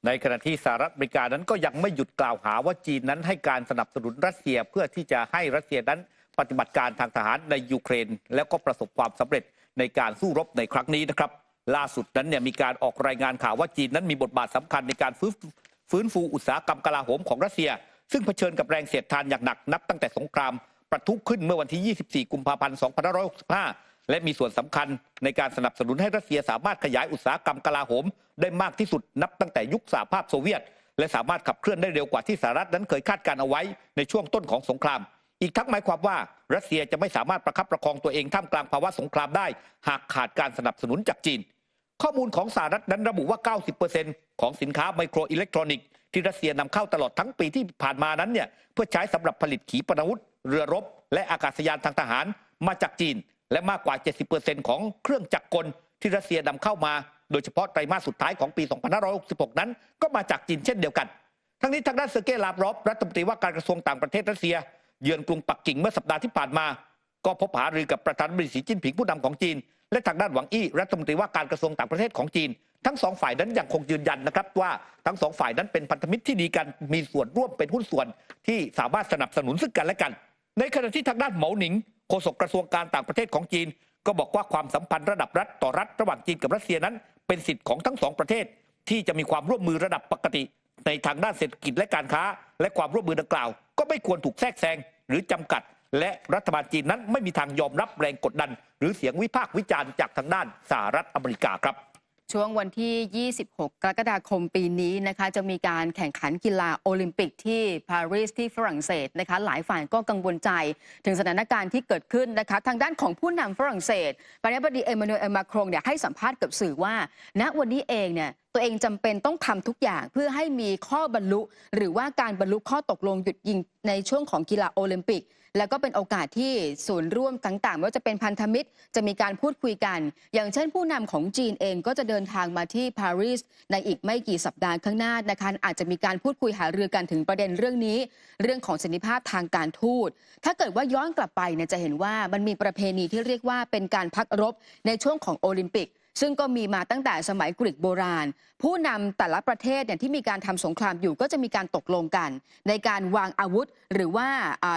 ในขณะที่สหรัฐอเมริกานั้นก็ยังไม่หยุดกล่าวหาว่าจีนนั้นให้การสนับสนุนรัสเซียเพื่อที่จะให้รัสเซียนั้นปฏิบัติการทางทหารในยูเครนแล้วก็ประสบความสำเร็จในการสู้รบในครั้งนี้นะครับล่าสุดนั้นมีการออกรายงานข่าวว่าจีนนั้นมีบทบาทสำคัญในการฟื้นฟูอุตสาหกรรมกลาโหมของรัสเซียซึ่งเผชิญกับแรงเสียดทานอย่างหนักนับตั้งแต่สงครามประทุขึ้นเมื่อวันที่ 24 กุมภาพันธ์ 2565 และมีส่วนสำคัญในการสนับสนุนให้รัสเซียสามารถขยายอุตสาหกรรมกลาโหมได้มากที่สุดนับตั้งแต่ยุคสหภาพโซเวียตและสามารถขับเคลื่อนได้เร็วกว่าที่สหรัฐนั้นเคยคาดการเอาไว้ในช่วงต้นของสงครามอีกทั้งหมายความว่ารัสเซียจะไม่สามารถประคับประคองตัวเองท่ามกลางภาวะสงครามได้หากขาดการสนับสนุนจากจีนข้อมูลของสหรัฐนั้นระบุว่า 90% ของสินค้าไมโครอิเล็กทรอนิกส์ที่รัสเซียนำเข้าตลอดทั้งปีที่ผ่านมานั้นเพื่อใช้สำหรับผลิตขีปนาวุธเรือรบและอากาศยานทางทหารมาจากจีนและมากกว่า 70% ของเครื่องจักรกลที่รัสเซียนำเข้ามาโดยเฉพาะไตรมาสสุดท้ายของปี 2566 นั้นก็มาจากจีนเช่นเดียวกันทั้งนี้ทางด้านเซอร์เกย์ ลาฟรอฟรัฐมนตรีว่าการกระทรวงต่างประเทศรัสเซียเยือนกรุงปักกิ่งเมื่อสัปดาห์ที่ผ่านมาก็พบหารือกับประธานาธิบดีสีจิ้นผิงผู้นำของจีนและทางด้านหวังอี้รัฐมนตรีว่าการกระทรวงต่างประเทศของจีนทั้งสองฝ่ายนั้นยังคงยืนยันนะครับว่าทั้งสองฝ่ายนั้นเป็นพันธมิตรที่ดีกันมีส่วนร่วมเป็นหุ้นส่วนที่สามารถสนับสนุนซึ่งกันและกันในขณะที่ทางด้านเหมาหนิงโฆษกกระทรวงการต่างประเทศของจีนก็บอกว่าความสัมพันธ์ระดับรัฐต่อรัฐระหว่างจีนกับรัสเซียนั้นเป็นสิทธิ์ของทั้งสองประเทศที่จะมีความร่วมมือระดับปกติในทางด้านเศรษฐกิจและการค้าและความร่วมมือดังกล่าวก็ไม่ควรถูกแทรกแซงหรือจำกัดและรัฐบาลจีนนั้นไม่มีทางยอมรับแรงกดดันหรือเสียงวิพากษ์วิจารณ์จากทางด้านสหรัฐอเมริกาครับช่วงวันที่ 26 กรกฎาคมปีนี้นะคะจะมีการแข่งขันกีฬาโอลิมปิกที่ปารีสที่ฝรั่งเศสนะคะหลายฝ่ายก็กังวลใจถึงสถานการณ์ที่เกิดขึ้นนะคะทางด้านของผู้นำฝรั่งเศสประธานาธิบดีเอมานูเอล มาครงให้สัมภาษณ์กับสื่อว่าณวันนี้เองตัวเองจำเป็นต้องทำทุกอย่างเพื่อให้มีข้อบรรลุหรือว่าการบรรลุข้อตกลงหยุดยิงในช่วงของกีฬาโอลิมปิกแล้วก็เป็นโอกาสที่ส่วนร่วมต่างๆไม่ว่าจะเป็นพันธมิตรจะมีการพูดคุยกันอย่างเช่นผู้นำของจีนเองก็จะเดินทางมาที่ปารีสในอีกไม่กี่สัปดาห์ข้างหน้านะคะอาจจะมีการพูดคุยหารือกันถึงประเด็นเรื่องนี้เรื่องของสันติภาพทางการทูตถ้าเกิดว่าย้อนกลับไปจะเห็นว่ามันมีประเพณีที่เรียกว่าเป็นการพักรบในช่วงของโอลิมปิกซึ่งก็มีมาตั้งแต่สมัยกรีกโบราณผู้นำแต่ละประเทศที่มีการทำสงครามอยู่ก็จะมีการตกลงกันในการวางอาวุธหรือว่า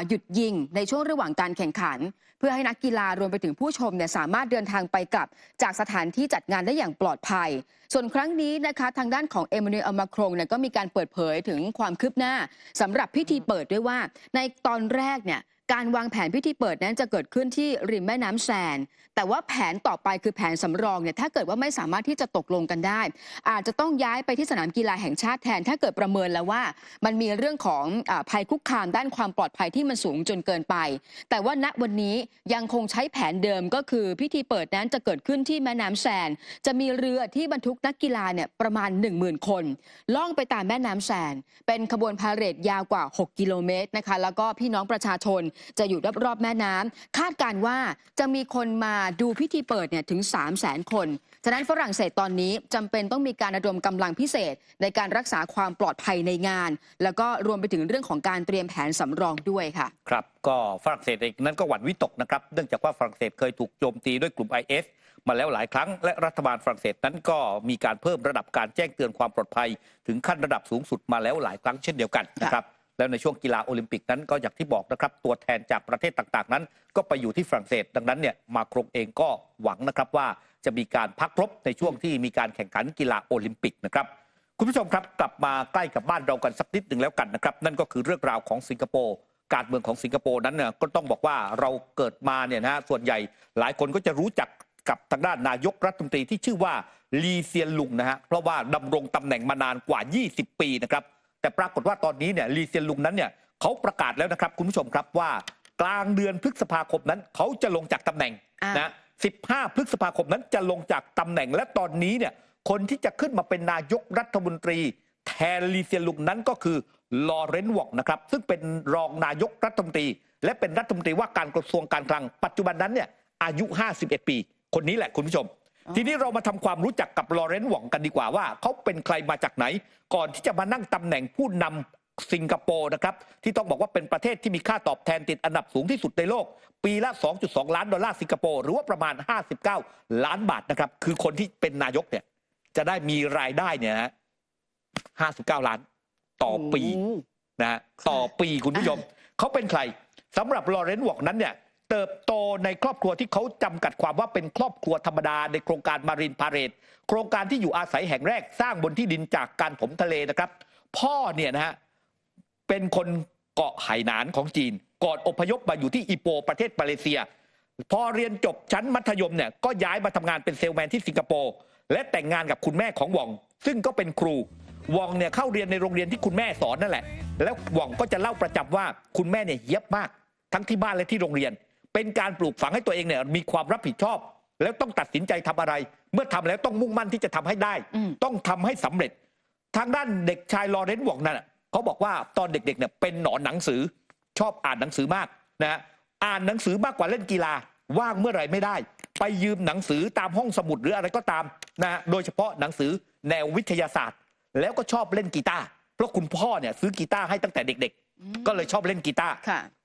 หยุดยิงในช่วงระหว่างการแข่งขันเพื่อให้นักกีฬารวมไปถึงผู้ชมสามารถเดินทางไปกลับจากสถานที่จัดงานได้อย่างปลอดภัยส่วนครั้งนี้นะคะทางด้านของเอมานูเอล มาครงก็มีการเปิดเผยถึงความคืบหน้าสำหรับพิธีเปิดด้วยว่าในตอนแรกการวางแผนพิธีเปิดนั้นจะเกิดขึ้นที่ริมแม่น้ำแซนแต่ว่าแผนต่อไปคือแผนสำรองถ้าเกิดว่าไม่สามารถที่จะตกลงกันได้อาจจะต้องย้ายไปที่สนามกีฬาแห่งชาติแทนถ้าเกิดประเมินแล้วว่ามันมีเรื่องของภัยคุกคามด้านความปลอดภัยที่มันสูงจนเกินไปแต่ว่าณวันนี้ยังคงใช้แผนเดิมก็คือพิธีเปิดนั้นจะเกิดขึ้นที่แม่น้ำแซนจะมีเรือที่บรรทุกนักกีฬาประมาณ 10,000 คนล่องไปตามแม่น้ำแซนเป็นขบวนพาเหรดยาวกว่า6 กิโลเมตรนะคะแล้วก็พี่น้องประชาชนจะอยู่รอบๆแม่น้ำคาดการว่าจะมีคนมาดูพิธีเปิดถึง 300,000 คนฉะนั้นฝรั่งเศสตอนนี้จำเป็นต้องมีการระดมกำลังพิเศษในการรักษาความปลอดภัยในงานแล้วก็รวมไปถึงเรื่องของการเตรียมแผนสำรองด้วยค่ะครับก็ฝรั่งเศสเองนั้นก็หวั่นวิตกนะครับเนื่องจากว่าฝรั่งเศสเคยถูกโจมตีด้วยกลุ่ม IS มาแล้วหลายครั้งและรัฐบาลฝรั่งเศสนั้นก็มีการเพิ่มระดับการแจ้งเตือนความปลอดภัยถึงขั้นระดับสูงสุดมาแล้วหลายครั้งเช่นเดียวกันนะครับแล้วในช่วงกีฬาโอลิมปิกนั้นก็อย่างที่บอกนะครับตัวแทนจากประเทศต่างๆนั้นก็ไปอยู่ที่ฝรั่งเศสดังนั้นมาครงเองก็หวังนะครับว่าจะมีการพักรบในช่วงที่มีการแข่งขันกีฬาโอลิมปิกนะครับคุณผู้ชมครับกลับมาใกล้กับบ้านเรากันสักนิดหนึ่งแล้วกันนะครับนั่นก็คือเรื่องราวของสิงคโปร์การเมืองของสิงคโปร์นั้นก็ต้องบอกว่าเราเกิดมาส่วนใหญ่หลายคนก็จะรู้จักกับทางด้านนายกรัฐมนตรีที่ชื่อว่าลีเซียนลุงเพราะว่าดำรงตำแหน่งมานานกว่า20 ปีนะครับแต่ปรากฏว่าตอนนี้ลีเซียนลุงนั้นเขาประกาศแล้วนะครับคุณผู้ชมครับว่ากลางเดือนพฤษภาคมนั้นเขาจะลงจากตำแหน่ง15 พฤษภาคมนั้นจะลงจากตำแหน่งและตอนนี้คนที่จะขึ้นมาเป็นนายกรัฐมนตรีแทนลีเซียนลุงนั้นก็คือลอเรนซ์ วองนะครับซึ่งเป็นรองนายกรัฐมนตรีและเป็นรัฐมนตรีว่าการกระทรวงการคลังปัจจุบันนั้นอายุ51 ปีคนนี้แหละคุณผู้ชมทีนี้เรามาทำความรู้จักกับลอเรนซ์ วองกันดีกว่าว่าเขาเป็นใครมาจากไหนก่อนที่จะมานั่งตำแหน่งผู้นำสิงคโปร์นะครับที่ต้องบอกว่าเป็นประเทศที่มีค่าตอบแทนติดอันดับสูงที่สุดในโลกปีละ 2.2 ล้านดอลลาร์สิงคโปร์หรือว่าประมาณ59 ล้านบาทนะครับคือคนที่เป็นนายกจะได้มีรายได้ 59 ล้านต่อปีนะฮะต่อปีคุณผู้ชมเขาเป็นใครสำหรับลอเรนซ์วองนั้นเนี่ยเติบโตในครอบครัวที่เขาจำกัดความว่าเป็นครอบครัวธรรมดาในโครงการมารินพาเรดโครงการที่อยู่อาศัยแห่งแรกสร้างบนที่ดินจากการถมทะเลนะครับพ่อเนี่ยนะฮะเป็นคนเกาะไหหนานของจีนก่อนอพยพมาอยู่ที่อิโปประเทศมาเลเซียพอเรียนจบชั้นมัธยมเนี่ยก็ย้ายมาทำงานเป็นเซลแมนที่สิงคโปร์และแต่งงานกับคุณแม่ของวองซึ่งก็เป็นครูวองเนี่ยเข้าเรียนในโรงเรียนที่คุณแม่สอนนั่นแหละแล้ววองก็จะเล่าประจำว่าคุณแม่เนี่ยเย็บมากทั้งที่บ้านและที่โรงเรียนเป็นการปลูกฝังให้ตัวเองเนี่ยมีความรับผิดชอบแล้วต้องตัดสินใจทำอะไรเมื่อทำแล้วต้องมุ่งมั่นที่จะทำให้ได้ต้องทำให้สำเร็จทางด้านเด็กชายลอเรนซ์วองนั่นเขาบอกว่าตอนเด็กๆเนี่ยเป็นหนอนหนังสือชอบอ่านหนังสือมากนะอ่านหนังสือมากกว่าเล่นกีฬาว่างเมื่อไหร่ไม่ได้ไปยืมหนังสือตามห้องสมุดหรืออะไรก็ตามนะโดยเฉพาะหนังสือแนววิทยาศาสตร์แล้วก็ชอบเล่นกีตาร์เพราะคุณพ่อเนี่ยซื้อกีตาร์ให้ตั้งแต่เด็กๆก็เลยชอบเล่นกีตาร์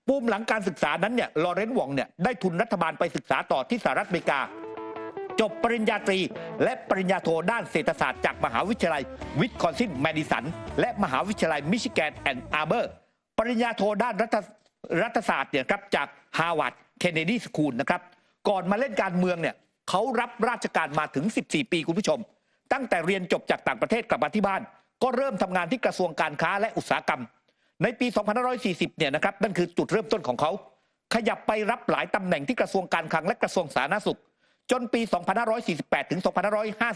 ปุ่มหลังการศึกษานั้นเนี่ยลอเรนซ์วองเนี่ยได้ทุนรัฐบาลไปศึกษาต่อที่สหรัฐอเมริกาจบปริญญาตรีและปริญญาโทด้านเศรษฐศาสตร์จากมหาวิทยาลัยวิสคอนซินแมดิสันและมหาวิทยาลัยมิชิแกนแอนด์อาร์เบอร์ปริญญาโทด้านรัฐศาสตร์เนี่ยครับจากฮาร์วาร์ดเคนเนดีสคูลนะครับก่อนมาเล่นการเมืองเนี่ยเขารับราชการมาถึง14 ปีคุณผู้ชมตั้งแต่เรียนจบจากต่างประเทศกลับมาที่บ้านก็เริ่มทำงานที่กระทรวงการค้าและอุตสาหกรรมในปี 2540 เนี่ยนะครับนั่นคือจุดเริ่มต้นของเขาขยับไปรับหลายตำแหน่งที่กระทรวงการคลังและกระทรวงสาธารณสุขจนปี 2548 ถึง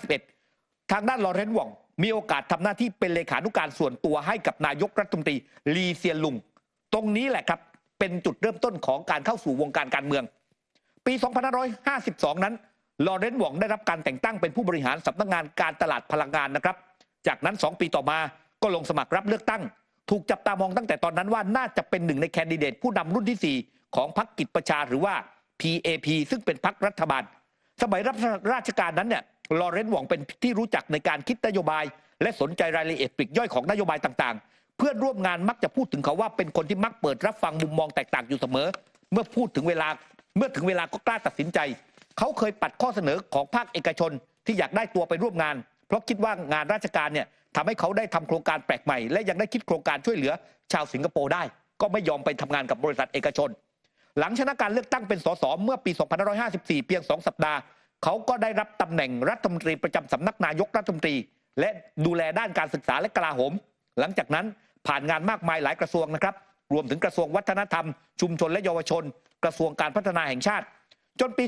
2551 ทางด้านลอเรนซ์วองมีโอกาสทำหน้าที่เป็นเลขานุการส่วนตัวให้กับนายกรัฐมนตรีลีเซียนลุงตรงนี้แหละครับเป็นจุดเริ่มต้นของการเข้าสู่วงการการเมืองปี 2552 นั้นลอเรนซ์วองได้รับการแต่งตั้งเป็นผู้บริหารสำนักงานการตลาดพลังงานนะครับจากนั้น2 ปีต่อมาก็ลงสมัครรับเลือกตั้งถูกจับตามองตั้งแต่ตอนนั้นว่าน่าจะเป็นหนึ่งในแคนดิเดตผู้นำรุ่นที่ 4 ของพรรคกิจประชาหรือว่า PAP ซึ่งเป็นพรรครัฐบาลสมัยรับราชการนั้นเนี่ยลอเรนซ์วองเป็นที่รู้จักในการคิดนโยบายและสนใจรายละเอียดปลีกย่อยของนโยบายต่างๆเพื่อนร่วมงานมักจะพูดถึงเขาว่าเป็นคนที่มักเปิดรับฟังมุมมองแตกต่างอยู่เสมอเมื่อถึงเวลาก็กล้าตัดสินใจเขาเคยปัดข้อเสนอของภาคเอกชนที่อยากได้ตัวไปร่วมงานเพราะคิดว่างานราชการเนี่ยทำให้เขาได้ทำโครงการแปลกใหม่และยังได้คิดโครงการช่วยเหลือชาวสิงคโปร์ได้ก็ไม่ยอมไปทำงานกับบริษัทเอกชนหลังชนะการเลือกตั้งเป็นสสเมื่อปี 2554 เพียง 2 สัปดาห์เขาก็ได้รับตำแหน่งรัฐมนตรีประจำสำนักนายกรัฐมนตรีและดูแลด้านการศึกษาและกลาโหมหลังจากนั้นผ่านงานมากมายหลายกระทรวงนะครับรวมถึงกระทรวงวัฒนธรรมชุมชนและเยาวชนกระทรวงการพัฒนาแห่งชาติจนปี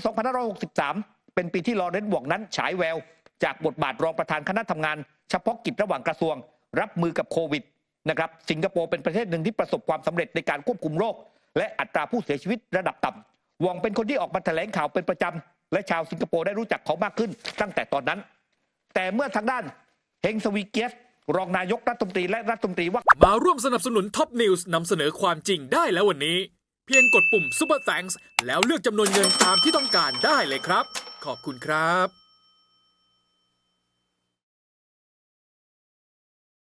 2563 เป็นปีที่ลอเรนซ์วองนั้นฉายแววจากบทบาทรองประธานคณะทำงานเฉพาะกิจระหว่างกระทรวงรับมือกับโควิดนะครับสิงคโปร์เป็นประเทศหนึ่งที่ประสบความสำเร็จในการควบคุมโรคและอัตราผู้เสียชีวิตระดับต่ำวองเป็นคนที่ออกมาแถลงข่าวเป็นประจำและชาวสิงคโปร์ได้รู้จักเขามากขึ้นตั้งแต่ตอนนั้นแต่เมื่อทางด้านเฮงสวีเกียสรองนายกรัฐมนตรีและรัฐมนตรีว่ามาร่วมสนับสนุนท็อปนิวส์นำเสนอความจริงได้แล้ววันนี้เพียงกดปุ่ม Super Thanks แล้วเลือกจำนวนเงินตามที่ต้องการได้เลยครับขอบคุณครับ